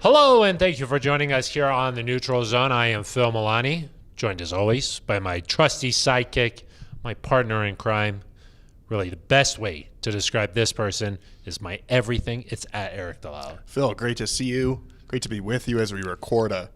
Hello, and thank you for joining us here on the Neutral Zone. I am Phil Milani, joined as always by my trusty sidekick, my partner in crime. Really, the best way to describe this person is my everything. It's at Eric Delau. Phil, great to see you. Great to be with you as we record a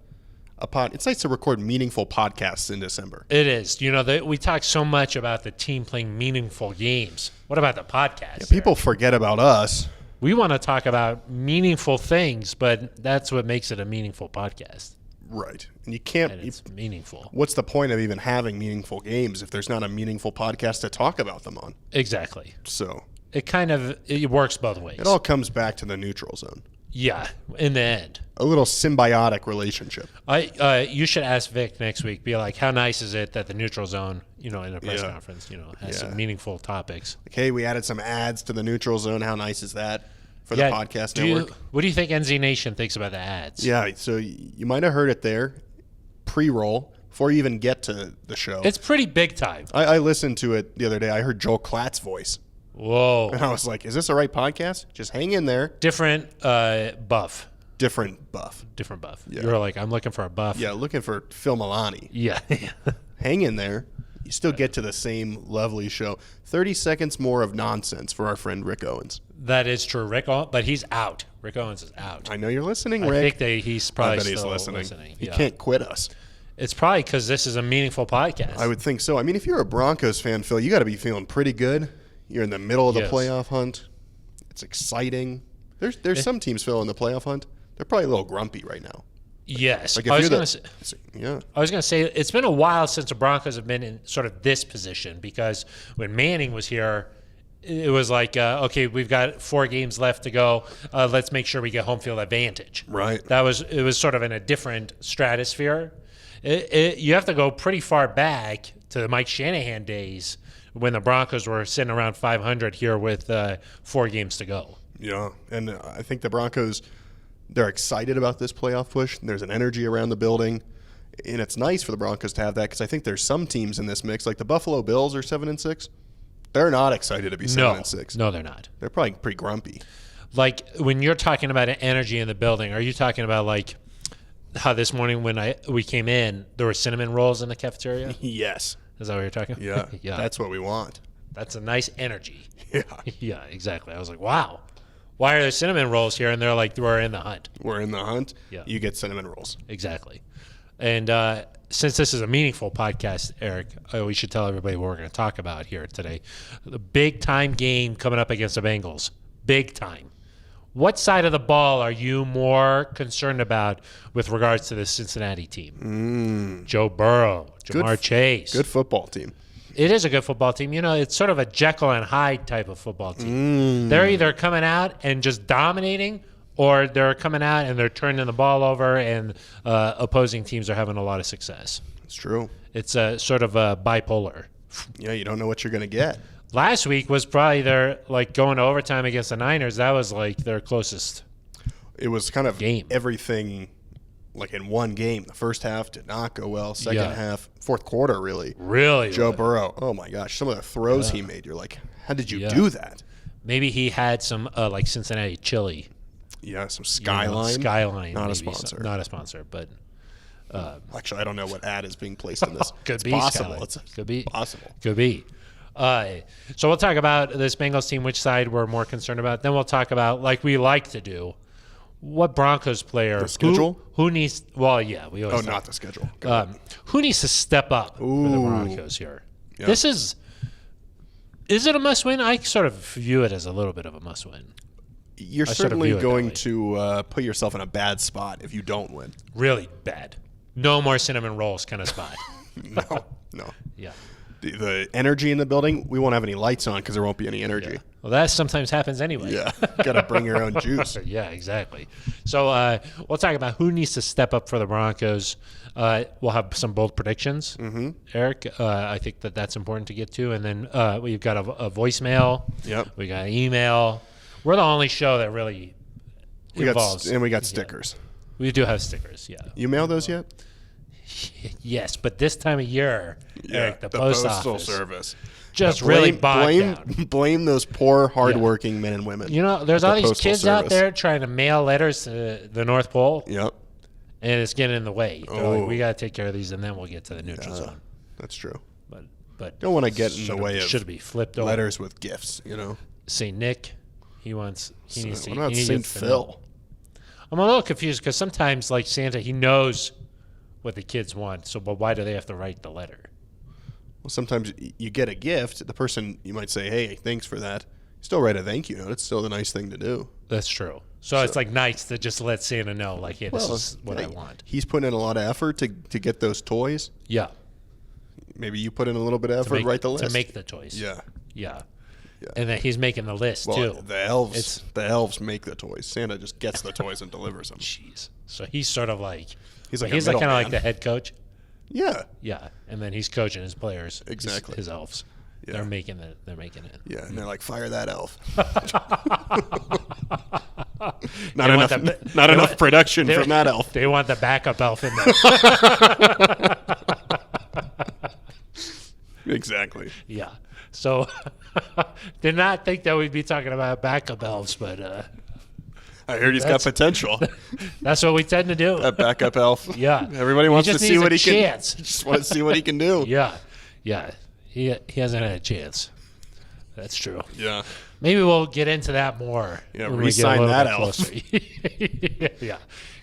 pod. It's nice to record meaningful podcasts in December. It is. You know, we talk so much about the team playing meaningful games. What about the podcast? Yeah, people forget about us. We want to talk about meaningful things, but that's what makes it a meaningful podcast. Right. And you can't. And it's meaningful. What's the point of even having meaningful games if there's not a meaningful podcast to talk about them on? Exactly. So it works both ways. It all comes back to the neutral zone. Yeah, in the end. A little symbiotic relationship. You should ask Vic next week. Be like, how nice is it that the neutral zone, in a press conference, has some meaningful topics. Like, hey, we added some ads to the neutral zone. How nice is that for the podcast network? What do you think NZ Nation thinks about the ads? Yeah, so you might have heard it there, pre-roll, before you even get to the show. It's pretty big time. I listened to it the other day. I heard Joel Klatt's voice. Whoa. And I was like, is this the right podcast? Just hang in there. Different buff. Different buff. Different buff. Yeah. You're like, I'm looking for a buff. Yeah, looking for Phil Milani. Yeah. Hang in there. You still get to the same lovely show. 30 seconds more of nonsense for our friend Rick Owens. That is true. But he's out. Rick Owens is out. I know you're listening, Rick. I think he's probably he's still listening. He Yeah. can't quit us. It's probably because this is a meaningful podcast. I would think so. I mean, if you're a Broncos fan, Phil, you got to be feeling pretty good. You're in the middle of the playoff hunt. It's exciting. There's some teams, Phil, in the playoff hunt. They're probably a little grumpy right now. Yes. Like I was going to say it's been a while since the Broncos have been in sort of this position, because when Manning was here, it was like, okay, we've got 4 games left to go. Let's make sure we get home field advantage. Right. It was sort of in a different stratosphere. You have to go pretty far back to the Mike Shanahan days when the Broncos were sitting around 500 here with 4 games to go. Yeah, and I think the Broncos, they're excited about this playoff push. There's an energy around the building, and it's nice for the Broncos to have that, because I think there's some teams in this mix, like the Buffalo Bills are 7-6. They're not excited to be 7-6. No, they're not. They're probably pretty grumpy. Like, when you're talking about an energy in the building, are you talking about like how this morning when we came in, there were cinnamon rolls in the cafeteria? Yes. Is that what you're talking about? Yeah. Yeah. That's what we want. That's a nice energy. Yeah. Yeah, exactly. I was like, wow, why are there cinnamon rolls here? And they're like, we're in the hunt. We're in the hunt. Yeah. You get cinnamon rolls. Exactly. And since this is a meaningful podcast, Eric, we should tell everybody what we're going to talk about here today. The big-time game coming up against the Bengals. Big time. What side of the ball are you more concerned about with regards to the Cincinnati team? Joe Burrow, Jamar Chase. Good football team. It is a good football team. It's sort of a Jekyll and Hyde type of football team. They're either coming out and just dominating, or they're coming out and they're turning the ball over, and opposing teams are having a lot of success. It's true. It's sort of bipolar. Yeah, you don't know what you're going to get. Last week was probably their, going to overtime against the Niners. That was like their closest. It was kind of game. Everything, like in one game. The first half did not go well. Second half, fourth quarter, really. Really? Joe Burrow. Oh my gosh, some of the throws he made. You're like, how did you do that? Maybe he had some Cincinnati chili. Yeah, some Skyline. Skyline. Not a sponsor. Not a sponsor, but. Actually, I don't know what ad is being placed in this. Could it's be possible. Could be possible. Could be. So we'll talk about this Bengals team, which side we're more concerned about. Then we'll talk about, like we like to do, what Broncos player. The schedule? Who needs – well, yeah. We always not the schedule. Who needs to step up for the Broncos here? Yeah. This is it a must-win? I sort of view it as a little bit of a must-win. You're certainly going to put yourself in a bad spot if you don't win. Really bad. No more cinnamon rolls kind of spot. No. Yeah. The energy in the building, we won't have any lights on because there won't be any energy. Yeah. Well, that sometimes happens anyway. Yeah. Got to bring your own juice. Yeah, exactly. So we'll talk about who needs to step up for the Broncos. We'll have some bold predictions, Eric. I think that's important to get to. And then we've got a voicemail. Yep. We got an email. We're the only show that really involves. And we got stickers. We do have stickers, yeah. You mailed those yet? Yes, but this time of year, Eric, the postal office service just really bogged down. Blame those poor, hardworking men and women. You know, there's all these Postal kids out Service. there trying to mail letters to the North Pole, Yep, and it's getting in the way. They're like, we got to take care of these, and then we'll get to the neutral zone. that's true. But Don't want to get in the way of should be flipped over. letters with gifts. St. Nick, he needs to. What he about needs St. to Phil? know. I'm a little confused because sometimes, like Santa, he knows what the kids want. So, but why do they have to write the letter? Well, sometimes you get a gift. The person, you might say, hey, thanks for that. Still write a thank you note. It's still the nice thing to do. That's true. So it's like nice to just let Santa know, like, hey, this is what I want. He's putting in a lot of effort to get those toys. Yeah. Maybe you put in a little bit of effort, write the list. To make the toys. Yeah. Yeah. And then he's making the list, Well, too. the elves make the toys. Santa just gets the toys and delivers them. Jeez. So he's sort of like, He's like kind of like the head coach. Yeah. Yeah. And then he's coaching his players. Exactly. His elves. Yeah. They're making it. Yeah, and they're like, fire that elf. Not enough production from that elf. They want the backup elf in there. Exactly. Yeah. So did not think that we'd be talking about backup elves, but I heard he's got potential. that's what we tend to do. That backup elf. Yeah. Everybody wants to just see needs what a he chance. can. Just want to see what he can do. Yeah. Yeah. He hasn't had a chance. That's true. Yeah. Maybe we'll get into that more. Yeah, when we get a re-sign little that bit elf. closer. Yeah.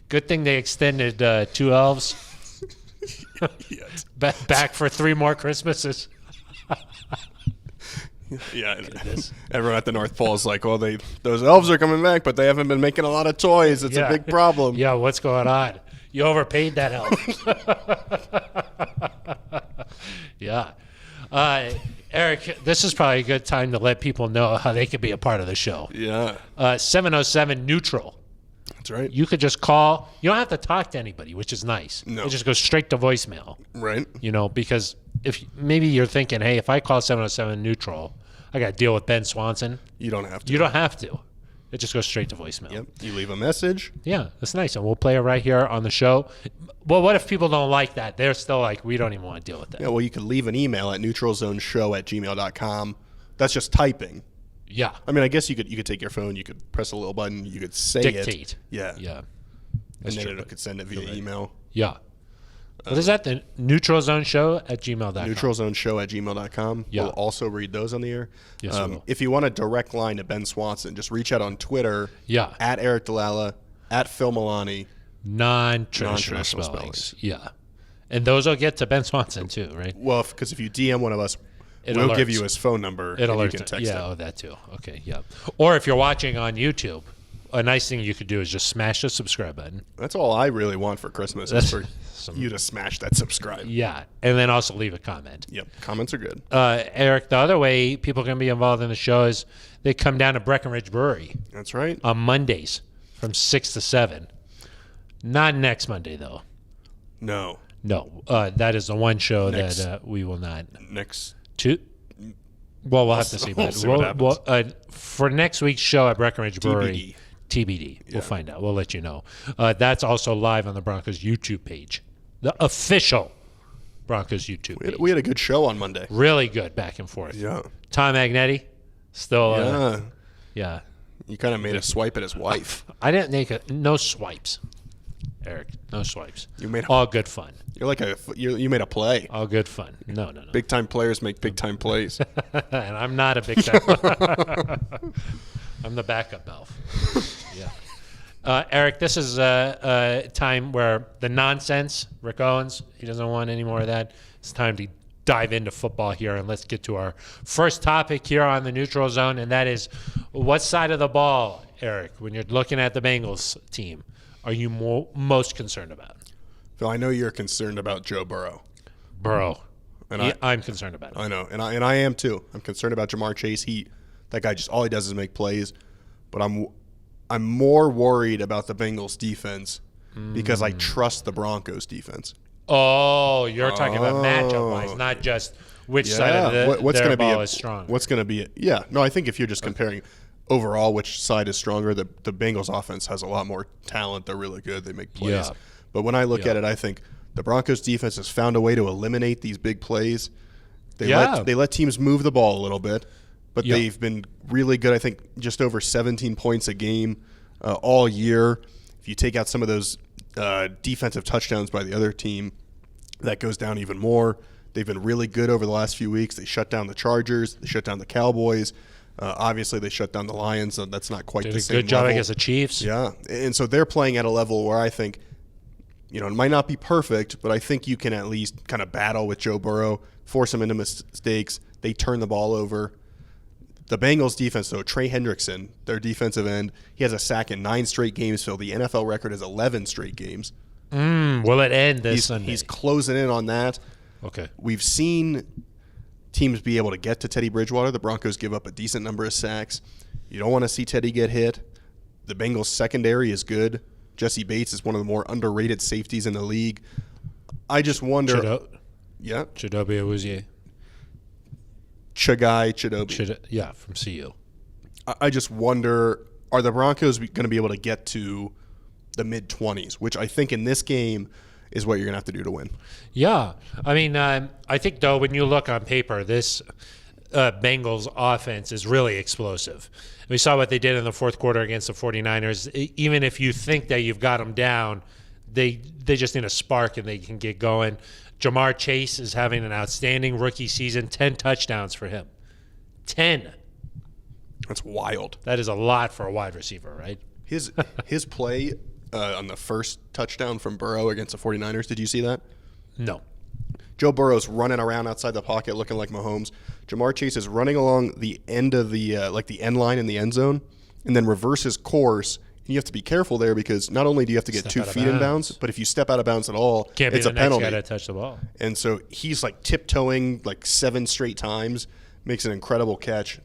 Good thing they extended 2 elves back for 3 more Christmases. Yeah. Everyone at the North Pole is like, well, those elves are coming back, but they haven't been making a lot of toys. It's a big problem. Yeah, what's going on? You overpaid that elf. Yeah. Eric, this is probably a good time to let people know how they could be a part of the show. Yeah. 707 neutral. That's right. You could just call. You don't have to talk to anybody, which is nice. No. It just goes straight to voicemail. Right. Because if maybe you're thinking, hey, if I call 707 neutral, I got to deal with Ben Swanson. You don't have to. You don't have to. It just goes straight to voicemail. Yep. You leave a message. Yeah, that's nice. And we'll play it right here on the show. Well, what if people don't like that? They're still like, we don't even want to deal with that. Yeah, well, you could leave an email at neutralzoneshow@gmail.com. That's just typing. Yeah. I mean, I guess you could take your phone, you could press a little button, you could say Dictate. it. Yeah. Yeah. And then it could send it via email. Yeah. What is that? The neutralzoneshow@gmail.com. Neutralzoneshow@gmail.com. Yeah. We'll also read those on the air. Yes, we will. If you want a direct line to Ben Swanson, just reach out on Twitter. Yeah. At Eric Dalala, at Phil Milani. Non-traditional spellings. Yeah. And those will get to Ben Swanson too, right? Well, because if you DM one of us, It we'll alerts. give you his phone number. It and alerts. you can text Yeah, it. oh, that too. Okay, yeah. Or if you're watching on YouTube, a nice thing you could do is just smash the subscribe button. That's all I really want for Christmas is for you to smash that subscribe. Yeah, and then also leave a comment. Yep, comments are good. Eric, the other way people can be involved in the show is they come down to Breckenridge Brewery That's right. on Mondays from 6 to 7. Not next Monday, though. No. No, that is the one show Next. that we will not. Next. Well, we'll have to see. We'll see what happens. For next week's show at Breckenridge Brewery, TBD. We'll find out. We'll let you know. That's also live on the Broncos YouTube page, the official Broncos YouTube page. We had a good show on Monday. Really good back and forth. Yeah. Tom Magnetti, still. Yeah. Yeah. You kind of made a swipe at his wife. I didn't make no swipes, Eric. No swipes. You made all good fun. You're like you made a play. All good fun. No. Big time players make big time plays. And I'm not a big time. I'm the backup elf. Yeah. Eric, this is a time where the nonsense, Rick Owens, he doesn't want any more of that. It's time to dive into football here, and let's get to our first topic here on the neutral zone, and that is what side of the ball, Eric, when you're looking at the Bengals team, are you most concerned about? Phil, I know you're concerned about Joe Burrow. And I'm concerned about it. I know, and I am too. I'm concerned about Jamar Chase. That guy just all he does is make plays. But I'm more worried about the Bengals defense because I trust the Broncos defense. Oh, you're talking about matchup-wise, not just which side of their ball is strong. What's going to be – yeah. No, I think if you're just comparing overall which side is stronger, the Bengals offense has a lot more talent. They're really good. They make plays. Yeah. But when I look at it, I think The Broncos defense has found a way to eliminate these big plays. They let teams move the ball a little bit, but they've been really good. I think just over 17 points a game all year. If you take out some of those defensive touchdowns by the other team, that goes down even more. They've been really good over the last few weeks. They shut down the Chargers. They shut down the Cowboys. Obviously, they shut down the Lions. So that's not quite the same Did a good job level. against the Chiefs. Yeah, and so they're playing at a level where I think, it might not be perfect, but I think you can at least kind of battle with Joe Burrow, force him into mistakes. They turn the ball over. The Bengals defense, though, Trey Hendrickson, their defensive end, he has a sack in 9 straight games, so the NFL record is 11 straight games. Will it end this Sunday? He's closing in on that. Okay. We've seen teams be able to get to Teddy Bridgewater. The Broncos give up a decent number of sacks. You don't want to see Teddy get hit. The Bengals secondary is good. Jesse Bates is one of the more underrated safeties in the league. I just wonder. Chidobe Awuzie. Chidobe. From CU. I just wonder, are the Broncos going to be able to get to the mid-20s, which I think in this game is what you're going to have to do to win. Yeah. I mean, I think, though, when you look on paper, this Bengals offense is really explosive. We saw what they did in the fourth quarter against the 49ers. Even if you think that you've got them down, they just need a spark and they can get going. Jamar Chase is having an outstanding rookie season, 10 touchdowns for him. 10. That's wild. That is a lot for a wide receiver, right? His play on the first touchdown from Burrow against the 49ers, did you see that? No. Joe Burrow's running around outside the pocket looking like Mahomes. Jamar Chase is running along the end of the the end line in the end zone and then reverses course. You have to be careful there because not only do you have to get 2 feet in bounds, but if you step out of bounds at all, it's a penalty. Next guy to touch the ball. And so he's like tiptoeing like 7 straight times, makes an incredible catch.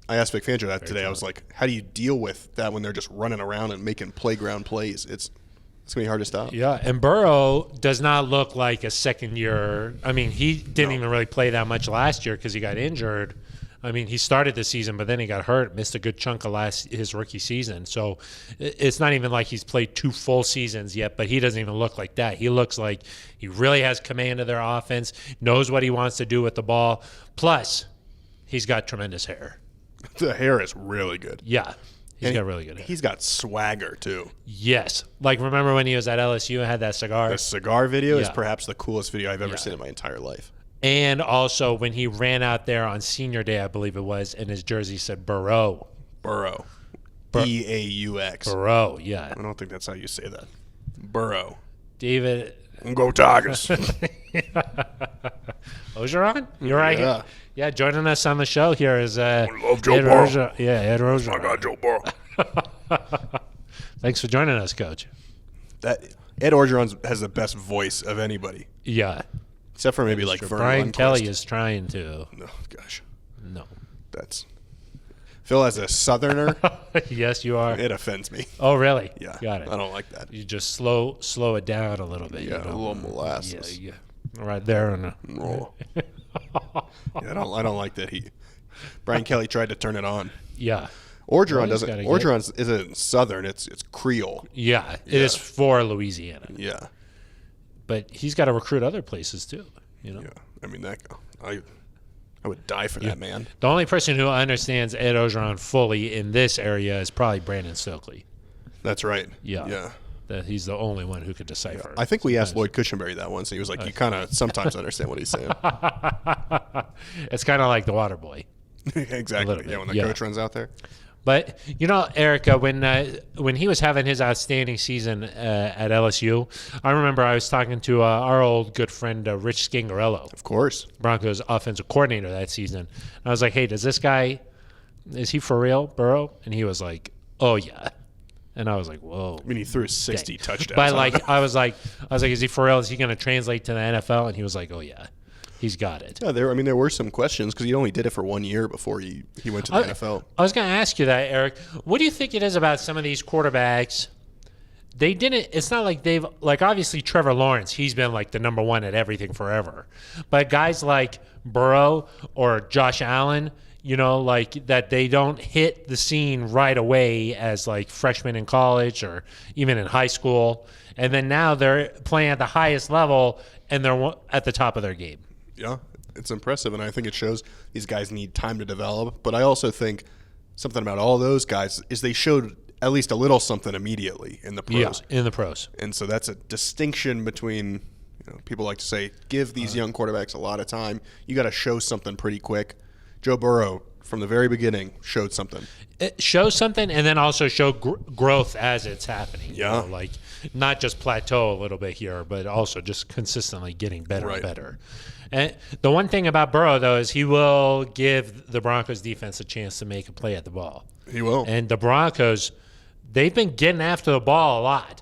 I asked Vic Fangio that today. I was like, how do you deal with that when they're just running around and making playground plays? It's going to be hard to stop. Yeah, and Burrow does not look like a second year. I mean, he didn't even really play that much last year because he got injured. I mean, he started the season, but then he got hurt, missed a good chunk of his rookie season. So it's not even like he's played 2 full seasons yet, but he doesn't even look like that. He looks like he really has command of their offense, knows what he wants to do with the ball. Plus, he's got tremendous hair. The hair is really good. Yeah. He's got really good hair. He's got swagger, too. Yes. Like, remember when he was at LSU and had that cigar? The cigar video is perhaps the coolest video I've ever seen in my entire life. And also when he ran out there on senior day, I believe it was, and his jersey said Burrow. Burrow. B-A-U-X. Burrow, yeah. I don't think that's how you say that. Burrow. David. Go Tigers. Ogeron? You're right here. Yeah, joining us on the show here is I love Joe Burrow. Ed Ogeron. I got Joe Burrow. Thanks for joining us, Coach. Ed Orgeron has the best voice of anybody. Yeah. Except for maybe like Vern Brian Lundquist. Kelly is trying to. No, gosh. No. That's Phil as a Southerner. Yes, you are. It offends me. Oh, really? Yeah. Got it. I don't like that. You just slow it down a little bit. Yeah, a little molasses. Yeah. Right there. Oh. Yeah, I don't like that Brian Kelly tried to turn it on. Yeah. Orgeron doesn't. Orgeron isn't Southern. It's Creole. Yeah, it is for Louisiana. Yeah. But he's got to recruit other places too. You know. Yeah. I mean I would die for that man. The only person who understands Ed Ogeron fully in this area is probably Brandon Stokely. That's right. Yeah. Yeah. That he's the only one who could decipher. Yeah. I think we asked Lloyd Cushenberry that once. And he was like, "You kind of sometimes understand what he's saying." It's kind of like the Water Boy. Exactly. Yeah. When the coach runs out there. But, Erica, when he was having his outstanding season at LSU, I remember I was talking to our old good friend, Rich Scangarello. Of course. Broncos offensive coordinator that season. And I was like, hey, is he for real, Burrow? And he was like, oh, yeah. And I was like, whoa. I mean, he threw 60 touchdowns. But, I was like, is he for real? Is he going to translate to the NFL? And he was like, oh, yeah. He's got it. Yeah, there were some questions because he only did it for 1 year before he went to the NFL. I was going to ask you that, Eric. What do you think it is about some of these quarterbacks? They didn't. It's not like they've obviously Trevor Lawrence. He's been like the number one at everything forever. But guys like Burrow or Josh Allen, like that they don't hit the scene right away as like freshmen in college or even in high school. And then now they're playing at the highest level and they're at the top of their game. Yeah, it's impressive. And I think it shows these guys need time to develop. But I also think something about all those guys is they showed at least a little something immediately in the pros. Yeah, in the pros. And so that's a distinction between, people like to say, give these young quarterbacks a lot of time. You got to show something pretty quick. Joe Burrow, from the very beginning, showed something. It shows something and then also show growth as it's happening. Yeah. Like not just plateau a little bit here, but also just consistently getting better and better. And the one thing about Burrow, though, is he will give the Broncos defense a chance to make a play at the ball. He will. And the Broncos, they've been getting after the ball a lot.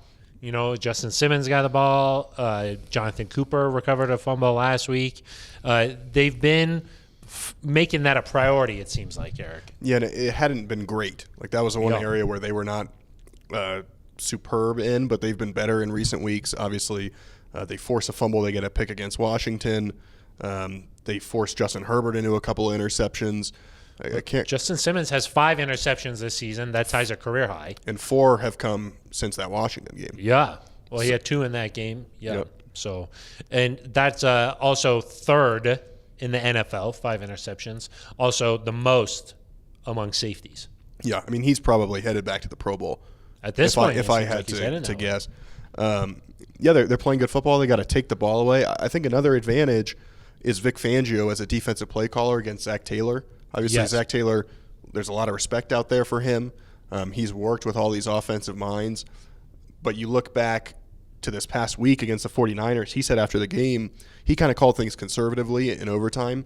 Justin Simmons got the ball. Jonathan Cooper recovered a fumble last week. They've been making that a priority, it seems like, Eric. Yeah, and it hadn't been great. Like, that was the one area where they were not superb in, but they've been better in recent weeks. Obviously, they force a fumble. They get a pick against Washington. They forced Justin Herbert into a couple of interceptions. Justin Simmons has 5 interceptions this season. That ties a career high. And 4 have come since that Washington game. Yeah. Well, he had 2 in that game. Yeah. Yep. So, and that's also third in the NFL, 5 interceptions. Also the most among safeties. Yeah. I mean, he's probably headed back to the Pro Bowl. At this point, if I had to guess. Yeah, they're playing good football. They got to take the ball away. I think another advantage is Vic Fangio as a defensive play caller against Zach Taylor. Obviously, Zach Taylor, there's a lot of respect out there for him. He's worked with all these offensive minds. But you look back to this past week against the 49ers, he said after the game, he kind of called things conservatively in overtime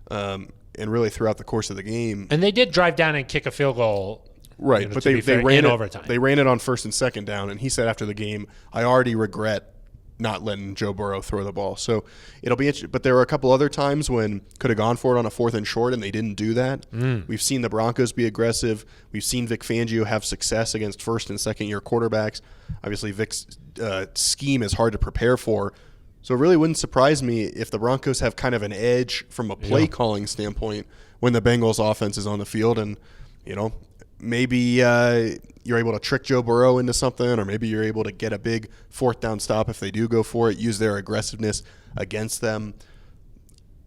and really throughout the course of the game. And they did drive down and kick a field goal. Right, but they ran in overtime. They ran it on 1st and 2nd down, and he said after the game, I already regret not letting Joe Burrow throw the ball. So it'll be interesting. But there were a couple other times when could have gone for it on a 4th and short, and they didn't do that. We've seen the Broncos be aggressive. We've seen Vic Fangio have success against 1st and 2nd-year quarterbacks. Obviously, Vic's scheme is hard to prepare for. So it really wouldn't surprise me if the Broncos have kind of an edge from a play-calling standpoint when the Bengals offense is on the field. And, maybe you're able to trick Joe Burrow into something, or maybe you're able to get a big 4th down stop if they do go for it, use their aggressiveness against them.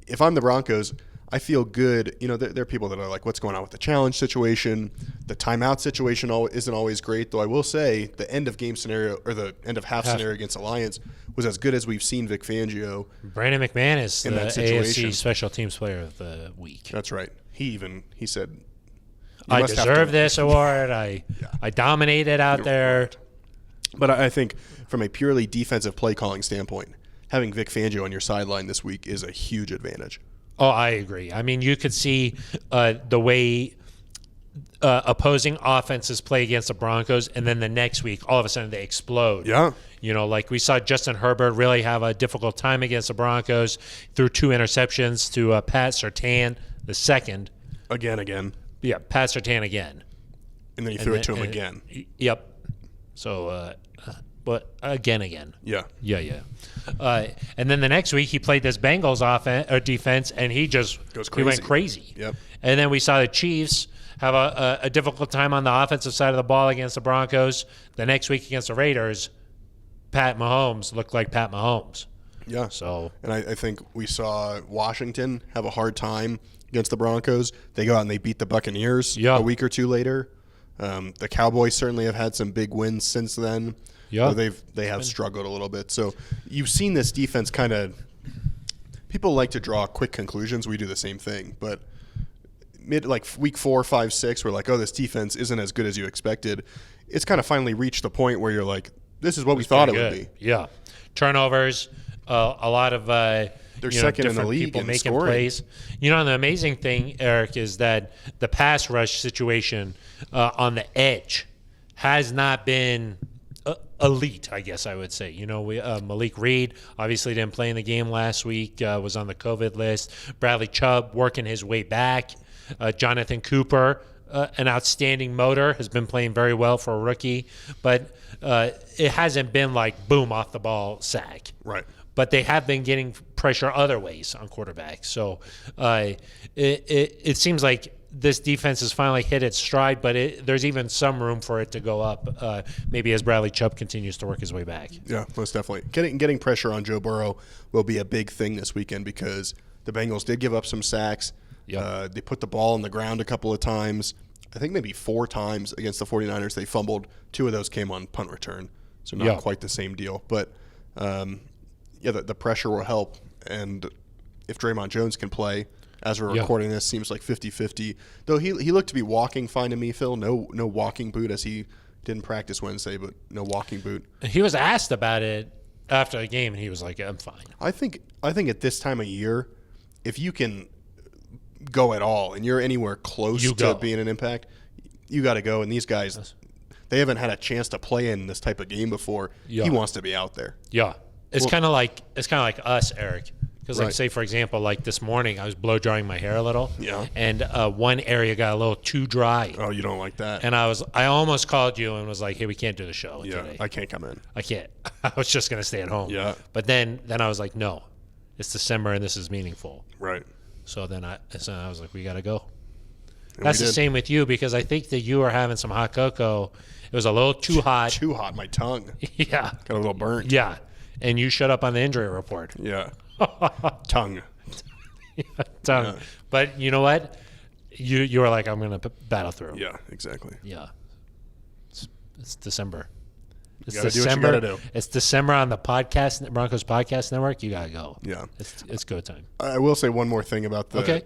If I'm the Broncos, I feel good. There are people that are like, what's going on with the challenge situation? The timeout situation isn't always great, though I will say the end of game scenario, or the end of half scenario against the Lions was as good as we've seen Vic Fangio. Brandon McMahon is the AFC Special Teams Player of the Week. That's right. He said, I deserve this award. I dominated out there. But I think from a purely defensive play calling standpoint, having Vic Fangio on your sideline this week is a huge advantage. Oh, I agree. I mean, you could see the way opposing offenses play against the Broncos, and then the next week, all of a sudden, they explode. Yeah. Like we saw Justin Herbert really have a difficult time against the Broncos, threw 2 interceptions to Pat Surtain, the second. Again. Yeah, Pat Surtain again. And then he threw it to him again. Yep. So, but again. Yeah. And then the next week he played this Bengals defense, and he just went crazy. Yep. And then we saw the Chiefs have a difficult time on the offensive side of the ball against the Broncos. The next week against the Raiders, Pat Mahomes looked like Pat Mahomes. Yeah. So, and I think we saw Washington have a hard time against the Broncos. They go out and they beat the Buccaneers a week or two later. The Cowboys certainly have had some big wins since then. Yeah, they have struggled a little bit. So you've seen this defense kind of. People like to draw quick conclusions. We do the same thing, but week 4, 5, 6, we're like, oh, this defense isn't as good as you expected. It's kind of finally reached the point where you're like, this is what we thought it would be. Yeah, turnovers, a lot of. They're second in the league people in making scoring. plays. The amazing thing, Eric, is that the pass rush situation on the edge has not been elite, I guess I would say. Malik Reed obviously didn't play in the game last week, was on the COVID list. Bradley Chubb working his way back. Jonathan Cooper, an outstanding motor, has been playing very well for a rookie. But it hasn't been like boom, off the ball sack. Right. But they have been getting pressure other ways on quarterbacks. So it seems like this defense has finally hit its stride, but there's even some room for it to go up, maybe as Bradley Chubb continues to work his way back. Yeah, most definitely. Getting pressure on Joe Burrow will be a big thing this weekend because the Bengals did give up some sacks. Yep. They put the ball on the ground a couple of times. I think maybe 4 times against the 49ers. They fumbled. 2 of those came on punt return, so not quite the same deal. But, the pressure will help. And if Draymond Jones can play, as we're recording this, seems like 50-50. Though he looked to be walking fine to me, Phil. No walking boot, as he didn't practice Wednesday, but no walking boot. He was asked about it after the game, and he was like, I'm fine. I think at this time of year, if you can go at all and you're anywhere close to being an impact, you got to go. And these guys, they haven't had a chance to play in this type of game before. Yeah. He wants to be out there. Yeah. It's kind of like us, Eric. Because, like, Right. say, for example, like this morning, I was blow drying my hair a little. Yeah. And one area got a little too dry. Oh, you don't like that? And I almost called you and was like, hey, we can't do the show today. I can't come in. I can't. I was just going to stay at home. Yeah. But then I was like, no, it's December and this is meaningful. Right. So then I was like, we got to go. And That's we the did. same with you because I think that you were having some hot cocoa. It was a little too hot. Too hot. My tongue Yeah. got a little burnt. Yeah. And you shut up on the injury report. Yeah. Tongue. Tongue. Yeah. But you know what? You were like, I'm going to battle through. Yeah, exactly. Yeah. It's December. It's gotta do what you December. gotta do. It's December on the Broncos Podcast Network. You gotta go. Yeah. It's go time. I will say one more thing about the Okay.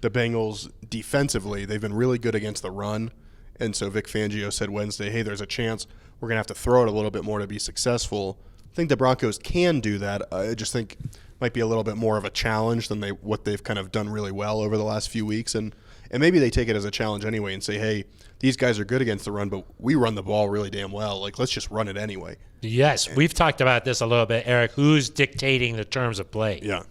The Bengals defensively. They've been really good against the run, and so Vic Fangio said Wednesday, "Hey, there's a chance we're gonna have to throw it a little bit more to be successful." I think the Broncos can do that. I just think it might be a little bit more of a challenge than what they've kind of done really well over the last few weeks, and maybe they take it as a challenge anyway and say, "Hey, these guys are good against the run, but we run the ball really damn well. Like, let's just run it anyway." Yes, we've talked about this a little bit, Eric. Who's dictating the terms of play? Yeah.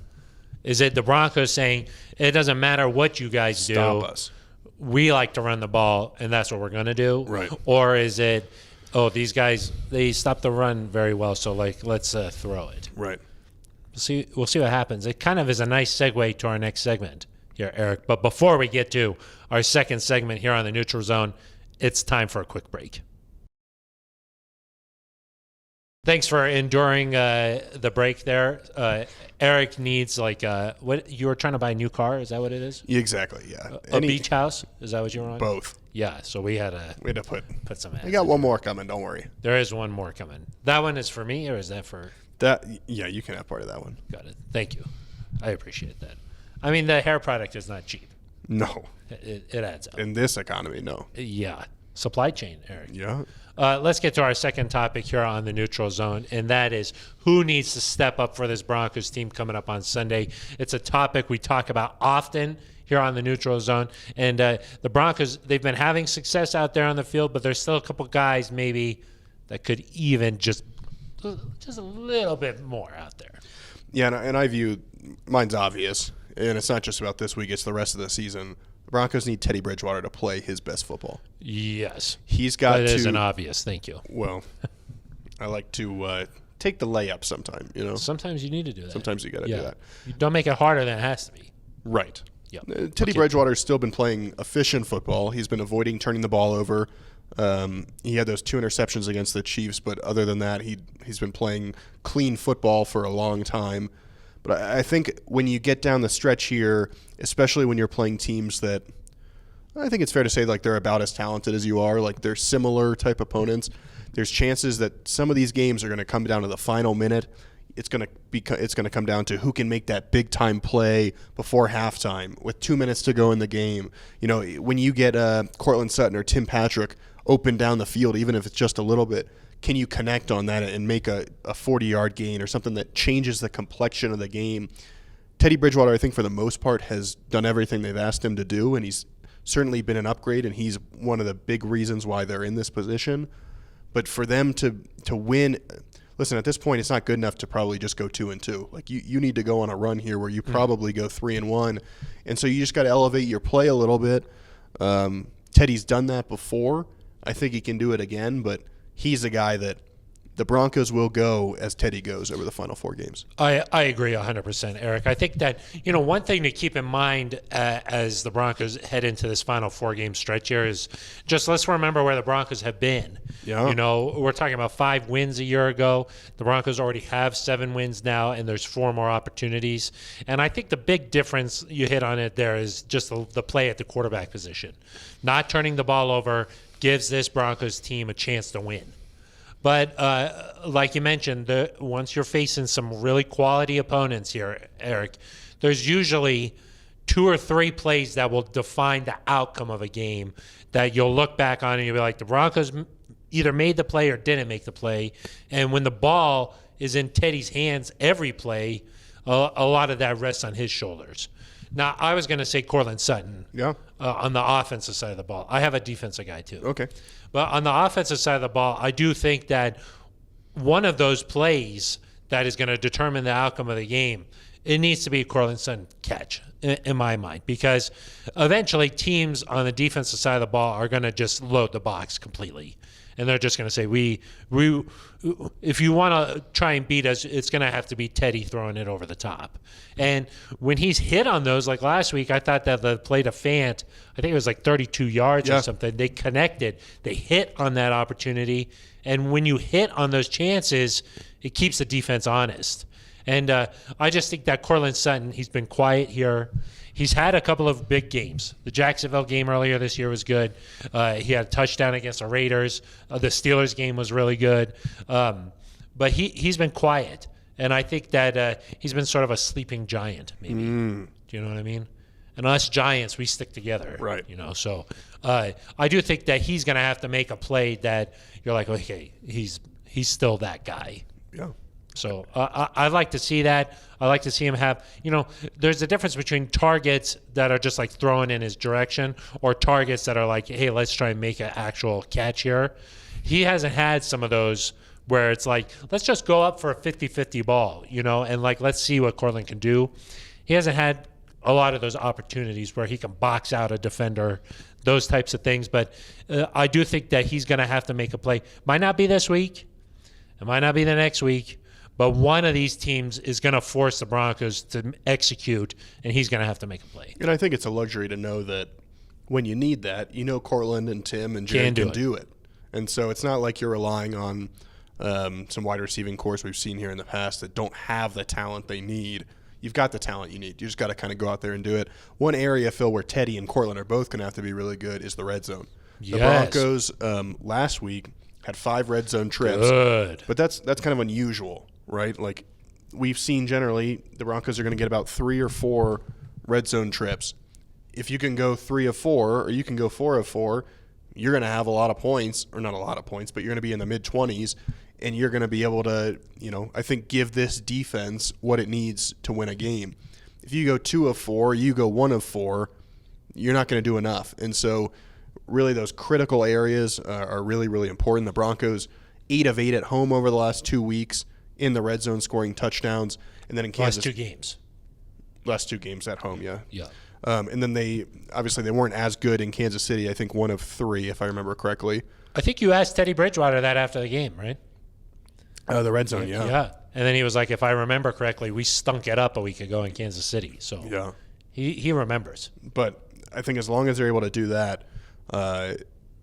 Is it the Broncos saying it doesn't matter what you guys do? Stop us. We like to run the ball, and that's what we're going to do. Right. Or is it, these guys, they stop the run very well, so let's throw it. Right. We'll see what happens. It kind of is a nice segue to our next segment here, Eric. But before we get to our second segment here on the Neutral Zone, it's time for a quick break. Thanks for enduring the break there. Eric needs what you were trying to buy a new car? Is that what it is? Exactly. Yeah. A beach house? Is that what you were on? Both. Yeah. So we had to put some ads. I got one more coming. Don't worry. There is one more coming. That one is for me, or is that for? That yeah, you can have part of that one. Got it. Thank you. I appreciate that. I mean, the hair product is not cheap. No. It adds up. In this economy, no. Yeah. Supply chain, Eric. Yeah. Let's get to our second topic here on the Neutral Zone, and that is who needs to step up for this Broncos team coming up on Sunday. It's a topic we talk about often here on the Neutral Zone, and the Broncos, they've been having success out there on the field, but there's still a couple guys maybe that could even just a little bit more out there. Yeah, and I view mine's obvious, and it's not just about this week; it's the rest of the season. The Broncos need Teddy Bridgewater to play his best football. Yes, he's got that to. is an obvious. Thank you. Well, I like to take the layup sometime. You know, sometimes you need to do that. Sometimes you got to do that. You don't make it harder than it has to be. Right. Yep. Teddy Bridgewater's still been playing efficient football. He's been avoiding turning the ball over. He had those 2 interceptions against the Chiefs, but other than that, he's been playing clean football for a long time. But I think when you get down the stretch here, especially when you're playing teams that I think it's fair to say like they're about as talented as you are, like they're similar type opponents, there's chances that some of these games are going to come down to the final minute. It's going to come down to who can make that big time play before halftime with 2 minutes to go in the game. You know, when you get Cortland Sutton or Tim Patrick open down the field, even if it's just a little bit, can you connect on that and make a 40-yard gain or something that changes the complexion of the game? Teddy Bridgewater, I think for the most part, has done everything they've asked him to do, and he's certainly been an upgrade, and he's one of the big reasons why they're in this position. But for them to win, listen, at this point, it's not good enough to probably just go 2-2. Like you need to go on a run here where you probably go 3-1, and so you just got to elevate your play a little bit. Teddy's done that before. I think he can do it again, but he's a guy that the Broncos will go as Teddy goes over the final 4 games. I agree 100%, Eric. I think that, one thing to keep in mind as the Broncos head into this final 4-game stretch here is just let's remember where the Broncos have been. Yeah. We're talking about 5 wins a year ago. The Broncos already have 7 wins now, and there's 4 more opportunities. And I think the big difference, you hit on it there, is just the play at the quarterback position. Not turning the ball over gives this Broncos team a chance to win. But like you mentioned, once you're facing some really quality opponents here, Eric, there's usually 2 or 3 plays that will define the outcome of a game that you'll look back on and you'll be like, the Broncos either made the play or didn't make the play. And when the ball is in Teddy's hands every play, a lot of that rests on his shoulders. Now, I was going to say Courtland Sutton on the offensive side of the ball. I have a defensive guy, too. Okay. But on the offensive side of the ball, I do think that one of those plays that is going to determine the outcome of the game, it needs to be a Courtland Sutton catch, in my mind, because eventually teams on the defensive side of the ball are going to just load the box completely. And they're just going to say, if you want to try and beat us, it's going to have to be Teddy throwing it over the top. And when he's hit on those, like last week, I thought that the play to Fant, I think it was like 32 yards or something. They connected. They hit on that opportunity. And when you hit on those chances, it keeps the defense honest. And I just think that Courtland Sutton, he's been quiet here. He's had a couple of big games. The Jacksonville game earlier this year was good. He had a touchdown against the Raiders. The Steelers game was really good. But he's been quiet. And I think that he's been sort of a sleeping giant, maybe. Do you know what I mean? And us Giants, we stick together. Right. So I do think that he's going to have to make a play that you're like, okay, he's still that guy. Yeah. So I like to see that. I like to see him have, there's a difference between targets that are just like thrown in his direction or targets that are like, hey, let's try and make an actual catch here. He hasn't had some of those where it's like, let's just go up for a 50-50 ball, and like, let's see what Courtland can do. He hasn't had a lot of those opportunities where he can box out a defender, those types of things. But I do think that he's going to have to make a play. Might not be this week. It might not be the next week. But one of these teams is going to force the Broncos to execute, and he's going to have to make a play. And I think it's a luxury to know that when you need that, Courtland and Tim and Jared can do it. And so it's not like you're relying on some wide receiving cores we've seen here in the past that don't have the talent they need. You've got the talent you need. You just got to kind of go out there and do it. One area, Phil, where Teddy and Courtland are both going to have to be really good is the red zone. Yes. The Broncos last week had 5 red zone trips. Good. But that's kind of unusual. Right? Like we've seen generally the Broncos are going to get about 3 or 4 red zone trips. If you can go 3 of 4 or you can go 4 of 4, you're going to have a lot of points, or not a lot of points, but you're going to be in the mid-20s, and you're going to be able to, I think give this defense what it needs to win a game. If you go 2 of 4, you go 1 of 4, you're not going to do enough. And so really those critical areas are really, really important. The Broncos 8 of 8 at home over the last 2 weeks. In the red zone, scoring touchdowns, and then in Kansas, last two games at home, yeah. And then they weren't as good in Kansas City. I think 1 of 3, if I remember correctly. I think you asked Teddy Bridgewater that after the game, right? The red zone, yeah. Yeah, and then he was like, if I remember correctly, we stunk it up a week ago in Kansas City. So yeah, he remembers. But I think as long as they're able to do that,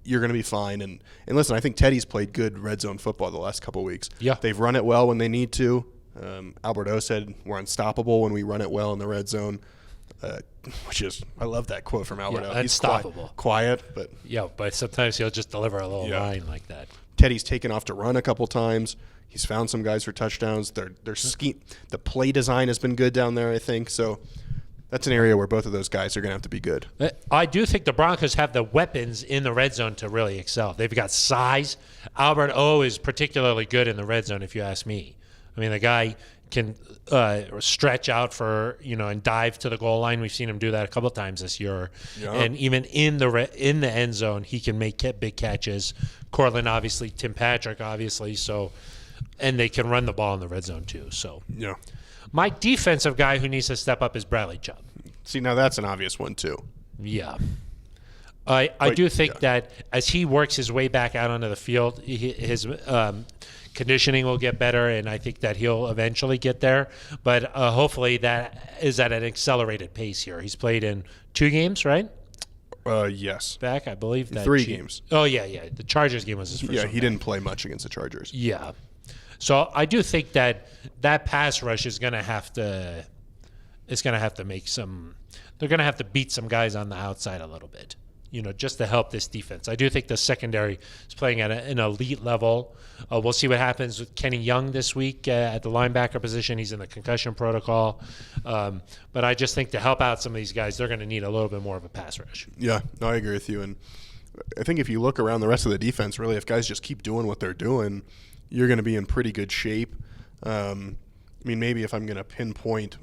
you're going to be fine. And listen, I think Teddy's played good red zone football the last couple of weeks. Yeah. They've run it well when they need to. Albert O said we're unstoppable when we run it well in the red zone, which is, I love that quote from Albert O. He's unstoppable. Quiet, but. Yeah, but sometimes he'll just deliver a little line like that. Teddy's taken off to run a couple times. He's found some guys for touchdowns. Their scheme, the play design has been good down there, I think. So that's an area where both of those guys are going to have to be good. I do think the Broncos have the weapons in the red zone to really excel. They've got size. Albert O is particularly good in the red zone, if you ask me. I mean, the guy can stretch out for, and dive to the goal line. We've seen him do that a couple of times this year. Yeah. And even in the end zone, he can make big catches. Courtland, obviously. Tim Patrick, obviously. So, and they can run the ball in the red zone, too. So, yeah. My defensive guy who needs to step up is Bradley Chubb. See, now that's an obvious one, too. Yeah. I do think that as he works his way back out onto the field, his conditioning will get better, and I think that he'll eventually get there. But hopefully that is at an accelerated pace here. He's played in 2 games, right? Yes. Back, I believe. That 3 games. Oh, yeah. The Chargers game was his first Yeah, one he back. didn't play much against the Chargers. Yeah. So I do think that pass rush is going to have to make some – they're going to have to beat some guys on the outside a little bit, just to help this defense. I do think the secondary is playing at an elite level. We'll see what happens with Kenny Young this week at the linebacker position. He's in the concussion protocol. But I just think to help out some of these guys, they're going to need a little bit more of a pass rush. Yeah, no, I agree with you. And I think if you look around the rest of the defense, really, if guys just keep doing what they're doing, you're going to be in pretty good shape. Maybe if I'm going to pinpoint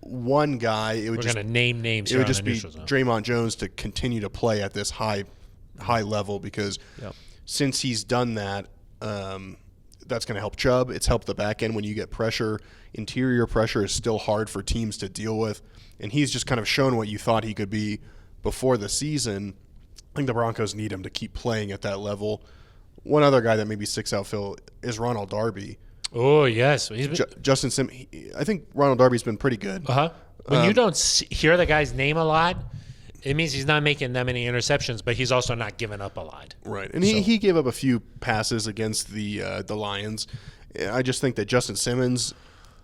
one guy, it would We're going to name names. It would just be Draymond Jones to continue to play at this high level because since he's done that, that's going to help Chubb. It's helped the back end when you get pressure. Interior pressure is still hard for teams to deal with, and he's just kind of shown what you thought he could be before the season. I think the Broncos need him to keep playing at that level. One other guy that maybe sticks out, Phil, is Ronald Darby. Oh, yes. Justin Simmons. I think Ronald Darby's been pretty good. Uh-huh. When you don't hear the guy's name a lot, it means he's not making that many interceptions, but he's also not giving up a lot. Right. And he gave up a few passes against the Lions. I just think that Justin Simmons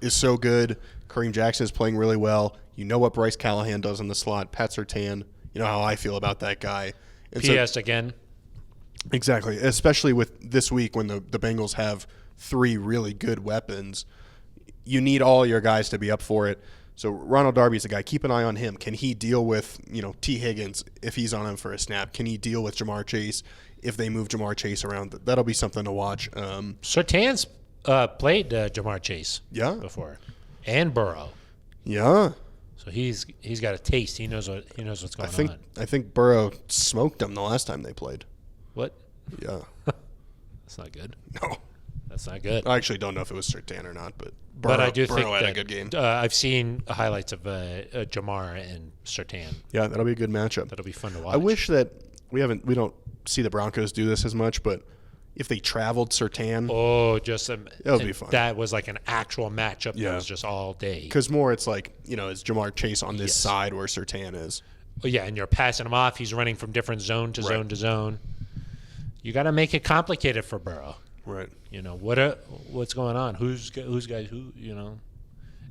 is so good. Kareem Jackson is playing really well. You know what Bryce Callahan does in the slot. Pat Surtain, you know how I feel about that guy. And P.S. again. Exactly. Especially with this week when the Bengals have 3 really good weapons. You need all your guys to be up for it. So Ronald Darby's a guy. Keep an eye on him. Can he deal with, T. Higgins if he's on him for a snap? Can he deal with Jamar Chase if they move Jamar Chase around? That'll be something to watch. Surtain's played Jamar Chase before, and Burrow. Yeah. So he's got a taste. He knows what's going on. I think Burrow smoked him the last time they played. What? Yeah. That's not good. No. That's not good. I actually don't know if it was Surtain or not, but Burrow I do Burrow think had that, a good game. I've seen highlights of Jamar and Surtain. Yeah, that'll be a good matchup. That'll be fun to watch. I wish that we don't see the Broncos do this as much, but if they traveled Surtain, that would be fun. That was like an actual matchup that was just all day. Because more it's like, is Jamar Chase on this side where Surtain is? Well, yeah, and you're passing him off. He's running from different zone to zone to zone. You got to make it complicated for Burrow. Right. What's going on? Who's guys? Who?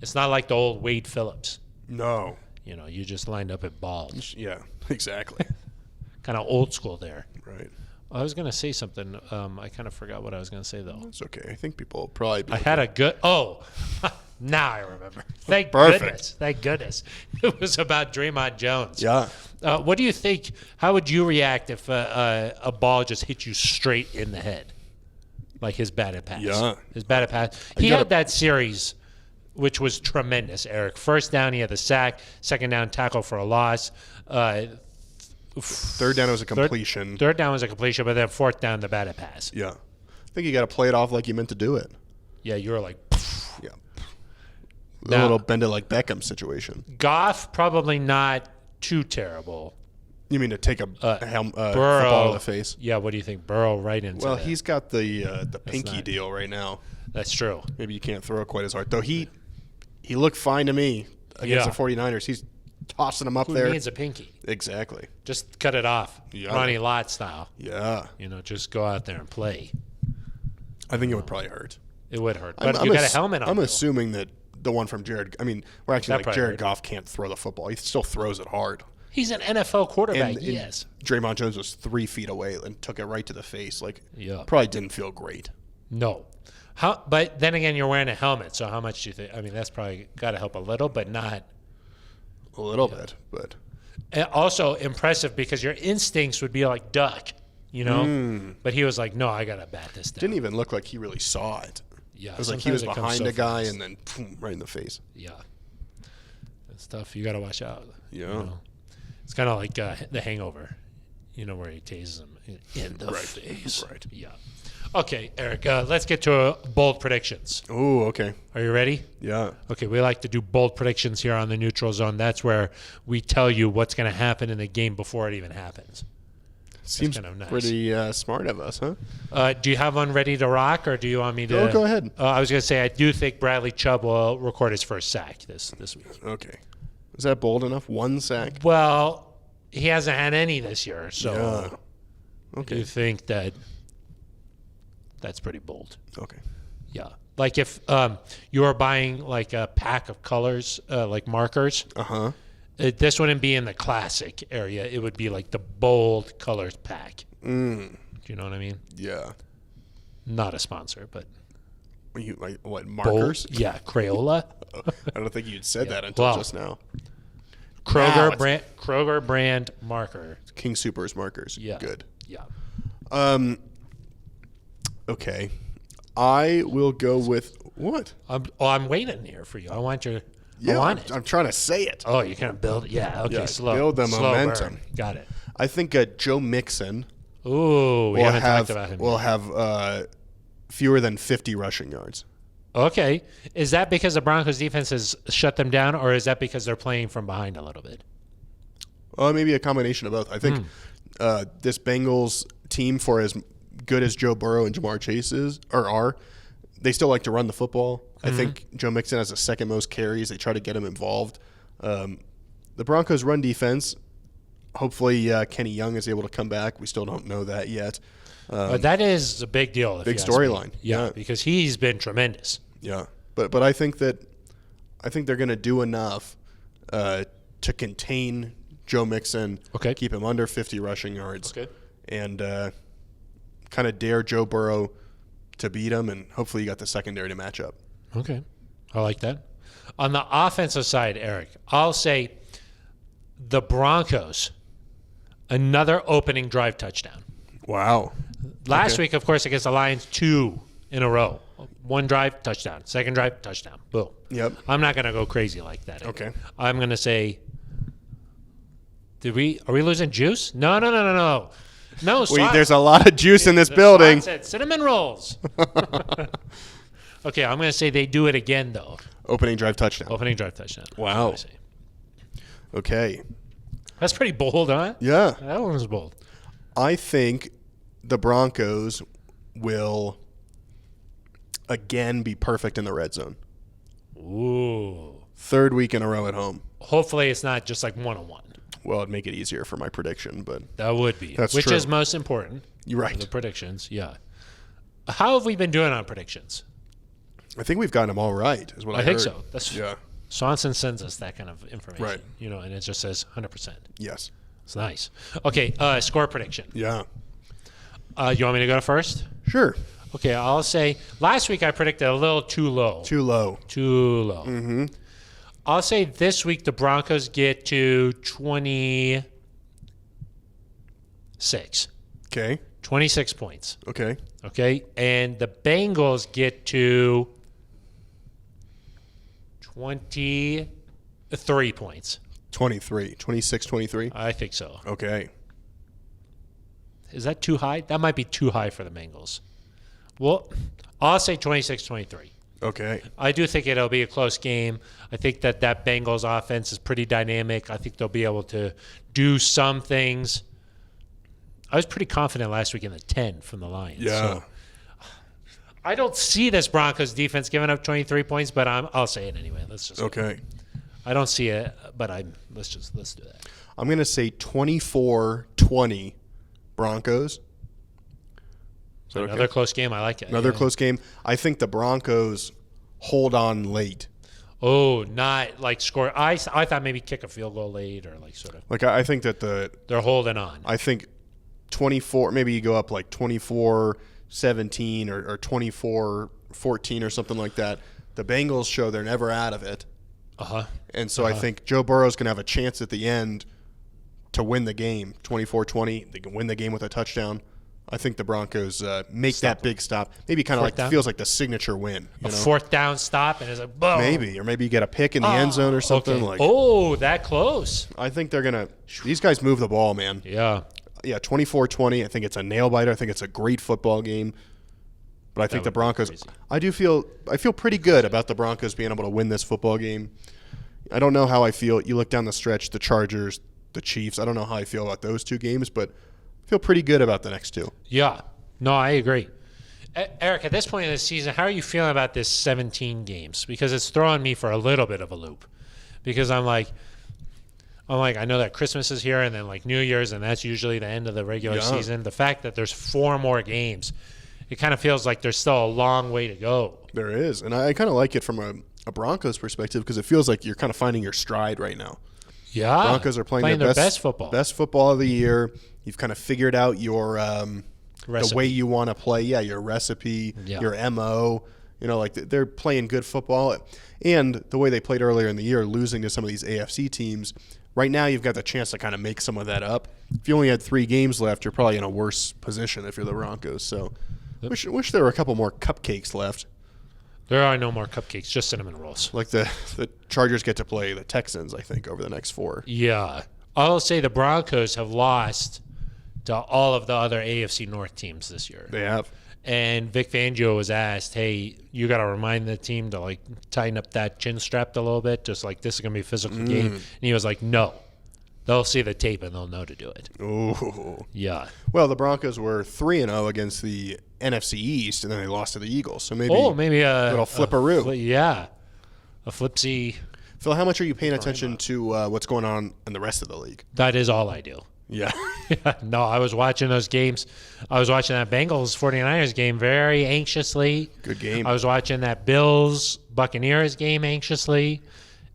It's not like the old Wade Phillips. No. You just lined up at balls. Yeah, exactly. Kind of old school there. Right. I was going to say something. I kind of forgot what I was going to say, though. It's okay. I think people will probably be. I had a good. Oh, now I remember. Thank Perfect. goodness. Thank goodness. It was about Draymond Jones. Yeah. What do you think? How would you react if a ball just hit you straight in the head? Like his batted pass. Yeah. His batted pass. He had that series, which was tremendous, Eric. First down, he had the sack. Second down, tackle for a loss. Third down was a completion. Third down was a completion, but then fourth down, the batted pass. Yeah. I think you got to play it off like you meant to do it. Yeah, you were like, yeah. A little bend it like Beckham situation. Goff, probably not too terrible. You mean to take a football to the face? Yeah, what do you think? Burrow right into Well, that. he's got the pinky deal right now. That's true. Maybe you can't throw it quite as hard. Though he looked fine to me against the 49ers. He's tossing him up there. Who needs a pinky? Exactly. Just cut it off. Yeah. Ronnie Lott style. Yeah. Just go out there and play. I think it would probably hurt. It would hurt. But you got a helmet on. I'm assuming that the one from Jared. I mean, we're actually like Jared hurt. Goff can't throw the football. He still throws it hard. He's an NFL quarterback, yes. Draymond Jones was 3 feet away and took it right to the face. Probably didn't feel great. No. But then again, you're wearing a helmet, so how much do you think? I mean, that's probably got to help a little, but not. A little bit, but. And also impressive because your instincts would be like duck, But he was like, no, I got to bat this down. Didn't even look like he really saw it. Yeah. It was like he was behind a guy and then boom, right in the face. Yeah. That's tough. You got to watch out. Yeah. It's kind of like The Hangover, where he tases him in the face. Right. Yeah. Okay, Eric, let's get to bold predictions. Oh, okay. Are you ready? Yeah. Okay, we like to do bold predictions here on the Neutral Zone. That's where we tell you what's going to happen in the game before it even happens. Seems kind of nice. pretty smart of us, huh? Do you have one ready to rock, or do you want me to? Go ahead. I was going to say I do think Bradley Chubb will record his first sack this week. Okay. Is that bold enough? 1 sack? Well, he hasn't had any this year, so Yeah. I Okay. do think that's pretty bold. Okay. Yeah. Like if you were buying like a pack of colors, like markers, Uh-huh. this wouldn't be in the classic area. It would be like the bold colors pack. Mm. Do you know what I mean? Yeah. Not a sponsor, but What, bold. markers? Yeah, Crayola. I don't think you'd said that until Well, just now. Kroger brand marker. King Super's markers. Yeah. Good. Yeah. Okay. I will go with what? I'm waiting here for you. I want your. Yeah, I want it. I'm trying to say it. Oh, you're gonna build it. Yeah. Okay. Yeah, Slow. build the slow momentum. burn. Got it. I think Joe Mixon Ooh, we will haven't have talked about him. will Yet. have fewer than 50 rushing yards. Okay. Is that because the Broncos defense has shut them down, or is that because they're playing from behind a little bit? Maybe a combination of both. I think this Bengals team, for as good as Joe Burrow and Jamar Chase are, they still like to run the football. I think Joe Mixon has the second most carries. They try to get him involved. The Broncos' run defense, hopefully Kenny Young is able to come back. We still don't know that yet. That is a big deal. Big storyline. Yeah, Yeah. because he's been tremendous. Yeah, but I think they're going to do enough to contain Joe Mixon, Okay. keep him under 50 rushing yards, Okay. and kind of dare Joe Burrow to beat him, and hopefully you got the secondary to match up. Okay. I like that. On the offensive side, Eric, I'll say the Broncos, another opening drive touchdown. Wow. Last week, of course, against the Lions, 2 in a row. 1 drive, touchdown. 2nd drive, touchdown. Boom. Yep. I'm not going to go crazy like that. Okay. I'm going to say, are we losing juice? No. No, There's a lot of juice in this building. Said cinnamon rolls. Okay, I'm going to say they do it again, though. Opening drive touchdown. Opening drive touchdown. Wow. Okay. That's pretty bold, huh? Yeah. That one was bold. I think the Broncos will again be perfect in the red zone. Ooh. 3rd week in a row at home. Hopefully it's not just like 1-on-1. Well, it'd make it easier for my prediction, but That would be. That's Which true. is most important. you're right. The predictions, yeah. How have we been doing on predictions? I think we've gotten them all right, is what I I think heard. so. That's Yeah. Swanson sends us that kind of information. Right. And it just says 100%. Yes. It's nice. Okay, score prediction. Yeah. You want me to go first? Sure. Okay, I'll say last week I predicted a little too low. Too low. Too low. Mm-hmm. I'll say this week the Broncos get to 26. Okay. 26 points. Okay. Okay, and the Bengals get to 23 points. 23. 26, 23. I think so. Okay. Is that too high? That might be too high for the Bengals. Well, I'll say 26-23. Okay. I do think it'll be a close game. I think that Bengals offense is pretty dynamic. I think they'll be able to do some things. I was pretty confident last week in the 10 from the Lions. Yeah. So I don't see this Broncos defense giving up 23 points, but I'll say it anyway. Let's just Okay. I don't see it, but let's do that. I'm going to say 24-20 Broncos. So Another close game. I like it. Another Yeah. close game. I think the Broncos hold on late. Oh, not like score. I thought maybe kick a field goal late or like sort of. Like I think that They're holding on. I think 24, maybe you go up like 24-17 or 24-14 or something like that. The Bengals show they're never out of it. Uh-huh. And so I think Joe Burrow's going to have a chance at the end to win the game, 24-20. They can win the game with a touchdown. I think the Broncos make that big stop. Maybe kind of like feels like the signature win. A 4th down stop, and it's like, boom. Maybe. Or maybe you get a pick in the end zone or something. Okay. Oh, that close. I think they're going to – these guys move the ball, man. Yeah. Yeah, 24-20. I think it's a nail-biter. I think it's a great football game. But I think the Broncos – I feel pretty good about the Broncos being able to win this football game. I don't know how I feel. You look down the stretch, the Chargers, the Chiefs. I don't know how I feel about those two games, but I feel pretty good about the next two. Yeah. No, I agree. Eric, at this point in the season, how are you feeling about this 17 games? Because it's throwing me for a little bit of a loop. Because I'm like, I know that Christmas is here and then like New Year's, and that's usually the end of the regular season. The fact that there's 4 more games, it kind of feels like there's still a long way to go. There is. And I kind of like it from a Broncos perspective because it feels like you're kind of finding your stride right now. Yeah. Broncos are playing their best football. Best football of the year. You've kind of figured out your the way you want to play. Yeah, your recipe, your MO. You know, like they're playing good football. And the way they played earlier in the year, losing to some of these AFC teams, right now you've got the chance to kind of make some of that up. If you only had 3 games left, you're probably in a worse position if you're the Broncos. So wish there were a couple more cupcakes left. There are no more cupcakes, just cinnamon rolls. Like the Chargers get to play the Texans, I think, over the next 4. Yeah. I'll say the Broncos have lost to all of the other AFC North teams this year. They have. And Vic Fangio was asked, hey, you got to remind the team to, like, tighten up that chin strap a little bit, just like this is going to be a physical game. And he was like, no. They'll see the tape and they'll know to do it. Ooh. Yeah. Well, the Broncos were 3-0 against the NFC East, and then they lost to the Eagles. So maybe a little flipperoo. Yeah. A flipsy. Phil, how much are you paying attention to what's going on in the rest of the league? That is all I do. Yeah. No, I was watching those games. I was watching that Bengals 49ers game very anxiously. Good game. I was watching that Bills Buccaneers game anxiously,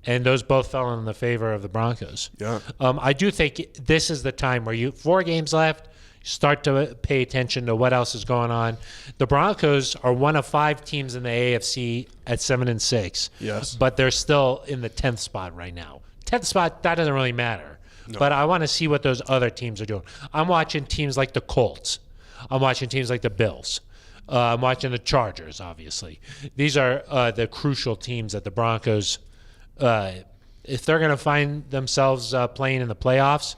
and those both fell in the favor of the Broncos. Yeah. I do think this is the time where 4 games left, start to pay attention to what else is going on. The Broncos are one of 5 teams in the AFC at 7-6. Yes. But they're still in the 10th spot right now. 10th spot, that doesn't really matter. No. But I want to see what those other teams are doing. I'm watching teams like the Colts. I'm watching teams like the Bills. I'm watching the Chargers, obviously. These are the crucial teams that the Broncos, if they're going to find themselves playing in the playoffs,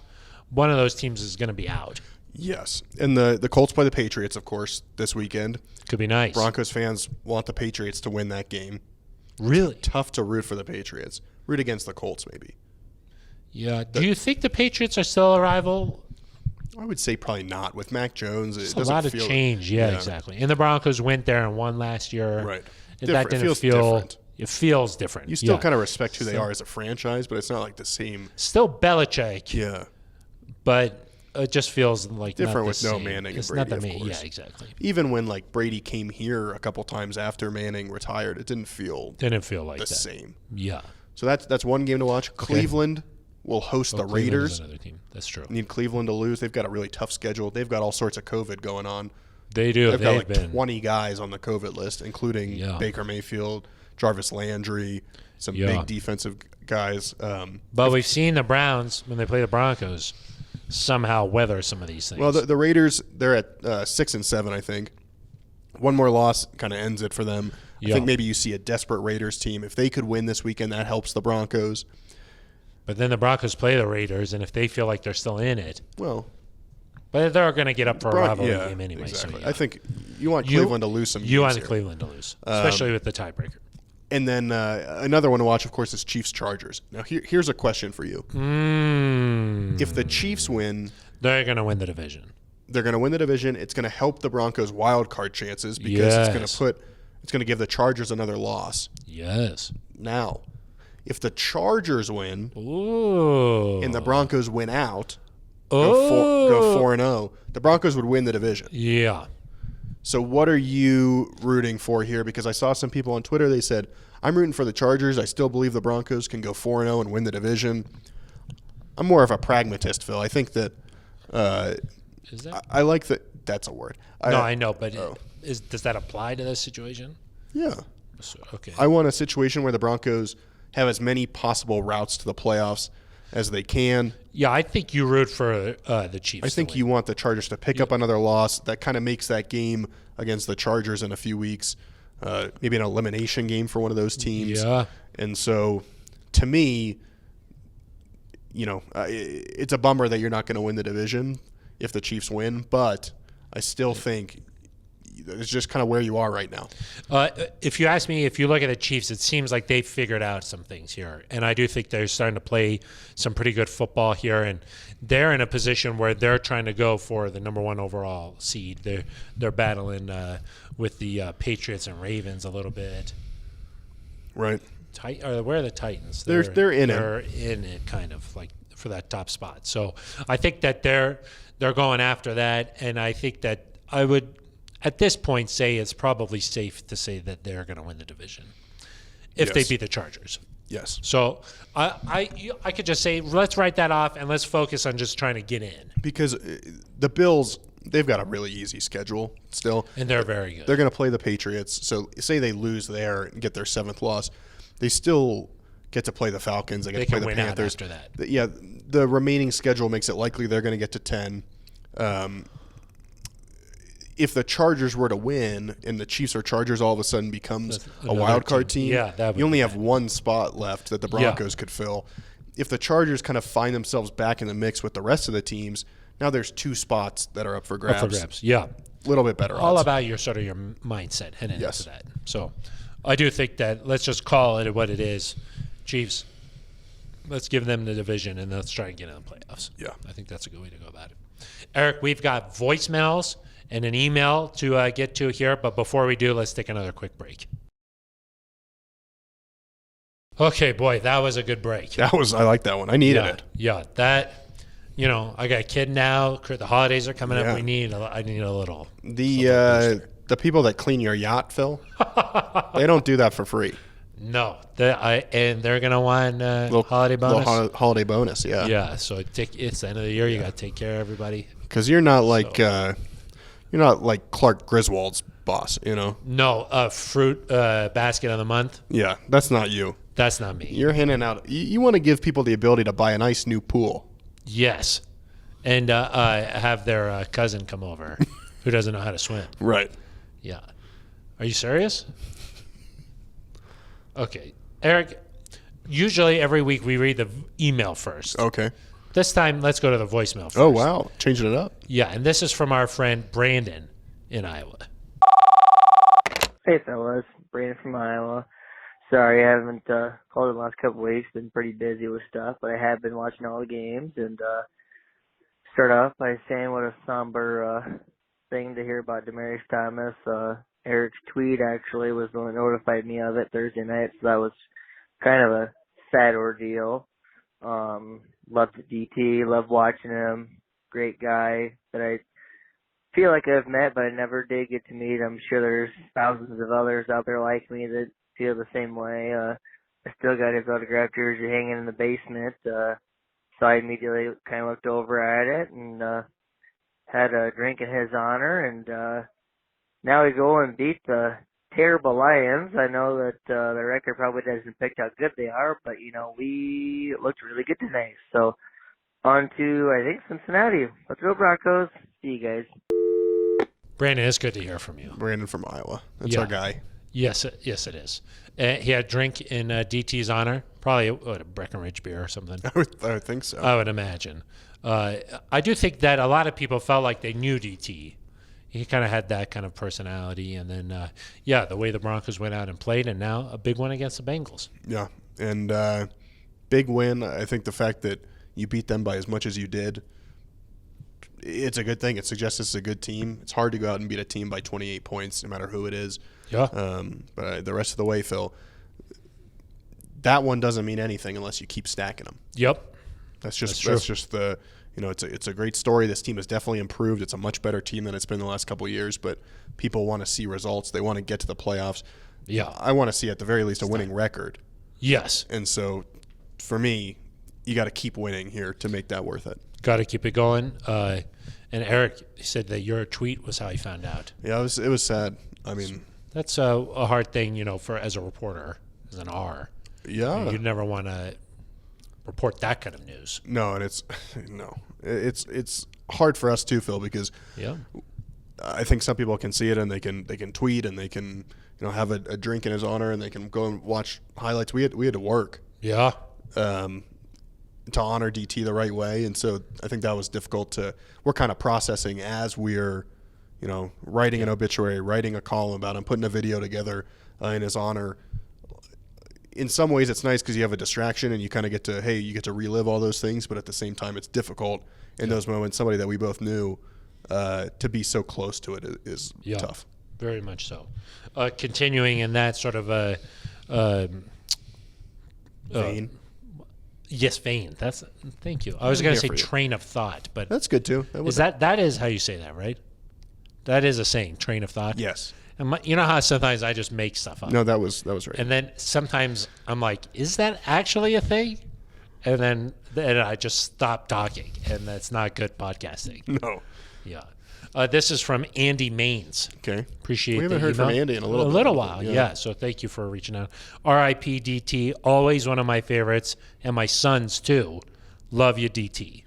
one of those teams is going to be out. Yes. And the Colts play the Patriots, of course, this weekend. Could be nice. Broncos fans want the Patriots to win that game. Really? Tough to root for the Patriots. Root against the Colts, maybe. Yeah. Do you think the Patriots are still a rival? I would say probably not. With Mac Jones, it's a lot of change. Yeah, exactly. And the Broncos went there and won last year. Right. That didn't feel different. It feels different. You still kind of respect who they are as a franchise, but it's not like the same. Still Belichick. Yeah. But it just feels like different not with the no same. Manning It's and Brady, not the of course. Yeah, exactly. Even when like Brady came here a couple times after Manning retired, it didn't feel like the that. same. Yeah. So that's one game to watch. Okay. Cleveland will host the Raiders. Another team. That's true. Need Cleveland to lose. They've got a really tough schedule. They've got all sorts of COVID going on. They do. They've got like 20 guys on the COVID list, including Baker Mayfield, Jarvis Landry, some big defensive guys. But we've seen the Browns, when they play the Broncos, somehow weather some of these things. Well, the Raiders, they're at 6-7, I think. One more loss kind of ends it for them. I think maybe you see a desperate Raiders team. If they could win this weekend, that helps the Broncos. But then the Broncos play the Raiders, and if they feel like they're still in it, but they're going to get up for a rivalry game anyway. Exactly. So, I think you want Cleveland to lose some games. You want Cleveland to lose, especially with the tiebreaker. And then another one to watch, of course, is Chiefs-Chargers. Now, here's a question for you. If the Chiefs win, they're going to win the division. They're going to win the division. It's going to help the Broncos' wild card chances because it's going to give the Chargers another loss. Yes. Now, if the Chargers win and the Broncos win out, go 4-0, the Broncos would win the division. Yeah. So what are you rooting for here? Because I saw some people on Twitter, they said, I'm rooting for the Chargers. I still believe the Broncos can go 4-0 and win the division. I'm more of a pragmatist, Phil. I think that is that? I like that. That's a word. I know, but does that apply to this situation? Yeah. Okay. I want a situation where the Broncos have as many possible routes to the playoffs as they can. Yeah, I think you root for the Chiefs. I think you want the Chargers to pick up another loss. That kind of makes that game against the Chargers in a few weeks maybe an elimination game for one of those teams. Yeah. And so, to me, it's a bummer that you're not going to win the division if the Chiefs win, but I still think it's just kind of where you are right now. If you ask me, if you look at the Chiefs, it seems like they've figured out some things here. And I do think they're starting to play some pretty good football here. And they're in a position where they're trying to go for the number 1 overall seed. They're battling with the Patriots and Ravens a little bit. Right. Where are the Titans? They're in it. They're in it, kind of, like, for that top spot. So I think that they're going after that. And I think that I would, at this point, say it's probably safe to say that they're going to win the division if they beat the Chargers. Yes. So I could just say, let's write that off and let's focus on just trying to get in. Because the Bills, they've got a really easy schedule still. And they're very good. They're going to play the Patriots. So say they lose there and get their 7th loss, they still get to play the Falcons. They get to play the Panthers. After that. Yeah, the remaining schedule makes it likely they're going to get to 10. If the Chargers were to win and the Chiefs or Chargers all of a sudden becomes a wild card team, you only have 1 spot left that the Broncos could fill. If the Chargers kind of find themselves back in the mix with the rest of the teams, now there's 2 spots that are up for grabs. Yeah. A little bit better All odds. about your mindset heading into that. So I do think that let's just call it what it is. Chiefs, let's give them the division and let's try and get in the playoffs. Yeah. I think that's a good way to go about it. Eric, we've got voicemails and an email to get to here, but before we do, let's take another quick break. Okay, boy, that was a good break. I like that one. I needed it. Yeah, that, I got a kid now. The holidays are coming up. I need a little. The people that clean your yacht, Phil, they don't do that for free. No, and they're gonna want holiday bonus. Little holiday bonus, yeah. Yeah, so it's the end of the year. You got to take care of everybody. Because you're not like Clark Griswold's boss, No, fruit basket of the month. Yeah, that's not you. That's not me. You're handing out. You want to give people the ability to buy a nice new pool. Yes, and have their cousin come over who doesn't know how to swim. Right. Yeah. Are you serious? Okay. Eric, usually every week we read the email first. Okay. This time, let's go to the voicemail first. Oh, wow. Changing it up. Yeah, and this is from our friend Brandon in Iowa. Hey, fellas. Brandon from Iowa. Sorry, I haven't called in the last couple of weeks. Been pretty busy with stuff, but I have been watching all the games. And start off by saying what a somber thing to hear about Demaryius Thomas. Eric's tweet actually was the one that notified me of it Thursday night, so that was kind of a sad ordeal. Loved the DT, loved watching him. Great guy that I feel like I've met, but I never did get to meet. I'm sure there's thousands of others out there like me that feel the same way. I still got his autographed jersey hanging in the basement. So I immediately kind of looked over at it and had a drink in his honor, and now we go and beat the terrible Lions. I know that the record probably doesn't pick how good they are, but, we looked really good today. So on to, I think, Cincinnati. Let's go, Broncos. See you guys. Brandon, it's good to hear from you. Brandon from Iowa. That's our guy. Yes, it is. He had a drink in DT's honor, probably a Breckenridge beer or something. I would think so. I would imagine. I do think that a lot of people felt like they knew DT. He kind of had that kind of personality. And then, the way the Broncos went out and played, and now a big one against the Bengals. Yeah, and big win. I think the fact that you beat them by as much as you did, it's a good thing. It suggests it's a good team. It's hard to go out and beat a team by 28 points, no matter who it is. Yeah. But the rest of the way, Phil, that one doesn't mean anything unless you keep stacking them. Yep. That's just the it's a great story. This team has definitely improved. It's a much better team than it's been the last couple of years. But people want to see results. They want to get to the playoffs. Yeah. I want to see at the very least a winning record. Yes. And so, for me, you got to keep winning here to make that worth it. Got to keep it going. And Eric said that your tweet was how he found out. Yeah, it was sad. I mean, that's a hard thing, for as a reporter, as an R. Yeah. You'd never want to report that kind of news. No, and it's hard for us too, Phil, because I think some people can see it and they can tweet and they can have a drink in his honor and they can go and watch highlights. We had to work. Yeah. To honor DT the right way, and so I think that was difficult we're kind of processing as we're writing an obituary, writing a column about him, putting a video together in his honor. In some ways, it's nice because you have a distraction and you kind of get to relive all those things. But at the same time, it's difficult in those moments. Somebody that we both knew, to be so close to it is tough. Very much so. Continuing in that sort of vein. Yes, vein. Thank you. I was going to say train of thought, but that's good too. That is how you say that, right? That is a saying, train of thought. Yes. And you know how sometimes I just make stuff up. No, that was right. And then sometimes I'm like, is that actually a thing? And then I just stop talking, and that's not good podcasting. No. Yeah. This is from Andy Maines. Okay. Appreciate it. We haven't heard from Andy in a little while. Yeah. So thank you for reaching out. R.I.P. DT, always one of my favorites, and my sons too. Love you, DT.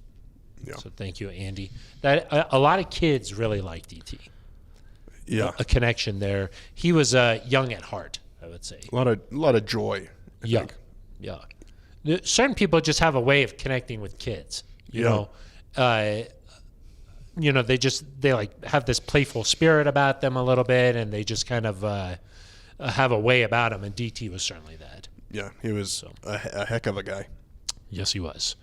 Yeah. So thank you, Andy. That a lot of kids really like DT. Yeah. A connection there. He was young at heart, I would say. A lot of joy. I think. Yeah. Certain people just have a way of connecting with kids. You know, they like have this playful spirit about them a little bit, and they just kind of have a way about them. And DT was certainly that. Yeah, he was a heck of a guy. Yes, he was.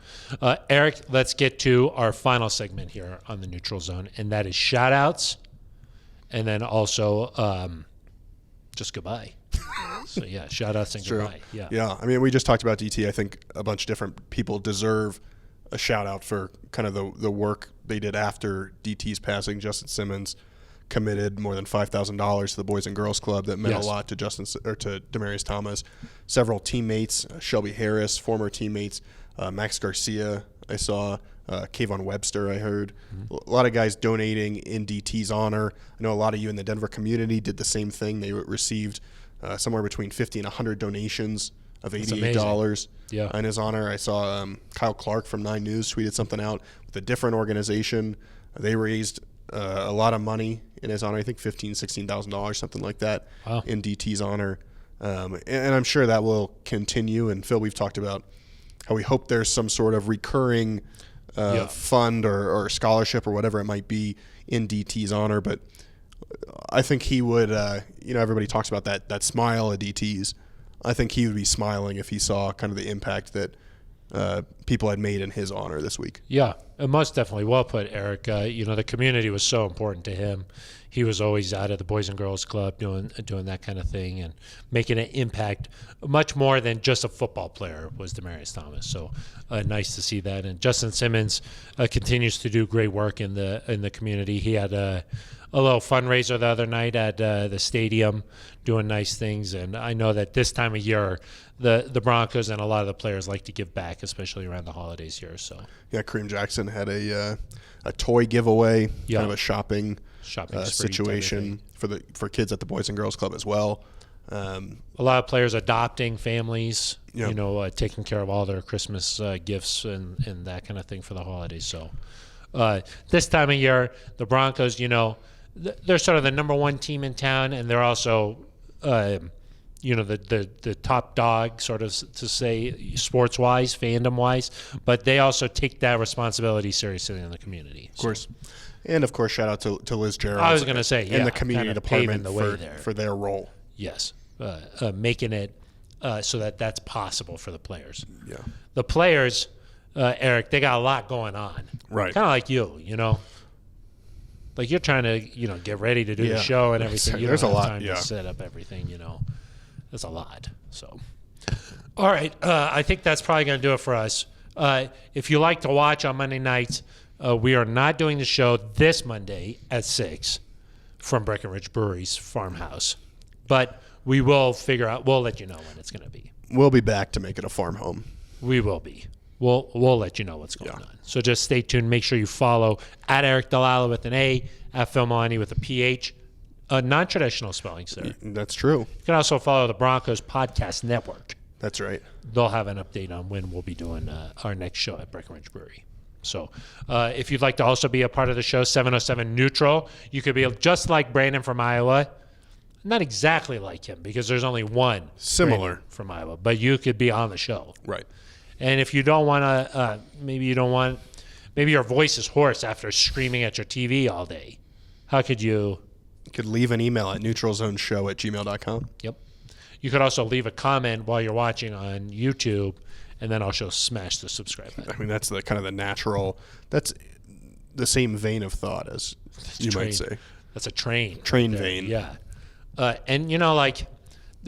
Eric, let's get to our final segment here on the Neutral Zone, and that is shout-outs, and then also just goodbye. So, yeah, shout-outs and goodbye. Yeah. I mean, we just talked about DT. I think a bunch of different people deserve a shout-out for kind of the work they did after DT's passing. Justin Simmons committed more than $5,000 to the Boys and Girls Club. That meant a lot to to Demaryius Thomas. Several teammates, Shelby Harris, former teammates, Max Garcia, I saw, Kayvon Webster, I heard. A lot of guys donating in DT's honor. I know a lot of you in the Denver community did the same thing. They received somewhere between 50 and 100 donations of $88 in his honor. I saw Kyle Clark from 9 News tweeted something out with a different organization. They raised a lot of money in his honor. I think $15,000, $16,000, something like that, in DT's honor. And I'm sure that will continue. And Phil, we've talked about how we hope there's some sort of recurring fund or scholarship or whatever it might be in DT's honor. But I think he would, everybody talks about that smile at DT's. I think he would be smiling if he saw kind of the impact that people had made in his honor this week. Yeah, most definitely. Well put, Eric. The community was so important to him. He was always out at the Boys and Girls Club doing that kind of thing and making an impact much more than just a football player was Demaryius Thomas. So nice to see that. And Justin Simmons continues to do great work in the community. He had a little fundraiser the other night at the stadium doing nice things. And I know that this time of year, the Broncos and a lot of the players like to give back, especially around the holidays here. So yeah, Kareem Jackson had a toy giveaway, kind of a shopping situation for kids at the Boys and Girls Club as well. A lot of players adopting families, taking care of all their Christmas gifts and that kind of thing for the holidays. So this time of year, the Broncos, they're sort of the number one team in town, and they're also the top dog, sort of to say, sports-wise, fandom-wise, but they also take that responsibility seriously in the community. Of course. And, of course, shout out to Liz Gerald. I was going to say, and the community department for their role. Yes, making it so that's possible for the players. Yeah. The players, Eric, they got a lot going on. Right. Kind of like you, Like you're trying to, get ready to do the show and everything. There's a lot time to set up everything, That's a lot. So, all right. I think that's probably going to do it for us. If you like to watch on Monday nights, we are not doing the show this Monday at 6 from Breckenridge Brewery's farmhouse. But we will we'll let you know when it's going to be. We'll be back to make it a farm home. We will be. We'll let you know what's going on. So just stay tuned. Make sure you follow at Eric Dalala with an A, at Phil Milani with a PH. Non-traditional spellings there. That's true. You can also follow the Broncos Podcast Network. That's right. They'll have an update on when we'll be doing our next show at Breckenridge Brewery. So if you'd like to also be a part of the show, 707 Neutral. You could be just like Brandon from Iowa. Not exactly like him because there's only one similar Brandon from Iowa, but you could be on the show. Right. And if you don't want to, maybe your voice is hoarse after screaming at your TV all day. How could you? You could leave an email at neutralzoneshow@gmail.com. Yep. You could also leave a comment while you're watching on YouTube, and then also smash the subscribe button. I mean, that's the kind of the natural. That's the same vein of thought as you might say. That's a train. Train vein. Yeah. And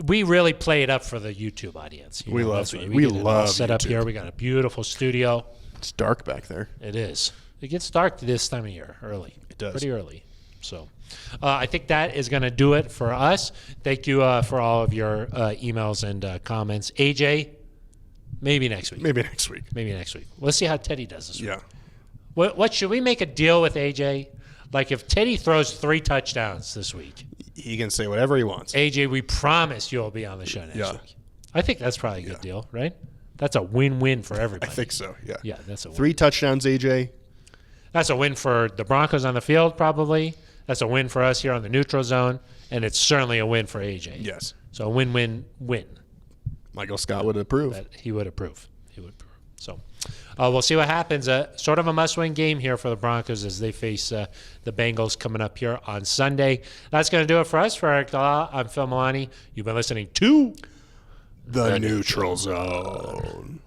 we really play it up for the YouTube audience. We love it. We get it all love set up YouTube. here. We got a beautiful studio. It's dark back there. It is. It gets dark this time of year, early. It does. Pretty early. So I think that is going to do it for us. Thank you for all of your emails and comments. AJ, maybe next week. Maybe next week. Let's see how Teddy does this week. Yeah. What should we make a deal with AJ? Like if Teddy throws 3 touchdowns this week, He can say whatever he wants. AJ, we promise you'll be on the show next week. I think that's probably a good deal, right? That's a win-win for I everybody. think so, yeah. Yeah, that's a win. 3 touchdowns, AJ. That's a win for the Broncos on the field, probably. That's a win for us here on the neutral zone, and it's certainly a win for AJ. Yes. So a win-win-win. Michael Scott would approve. That he would approve. So we'll see what happens. Sort of a must-win game here for the Broncos as they face the Bengals coming up here on Sunday. That's going to do it for us. For Eric Dalla, I'm Phil Milani. You've been listening to The Neutral Zone.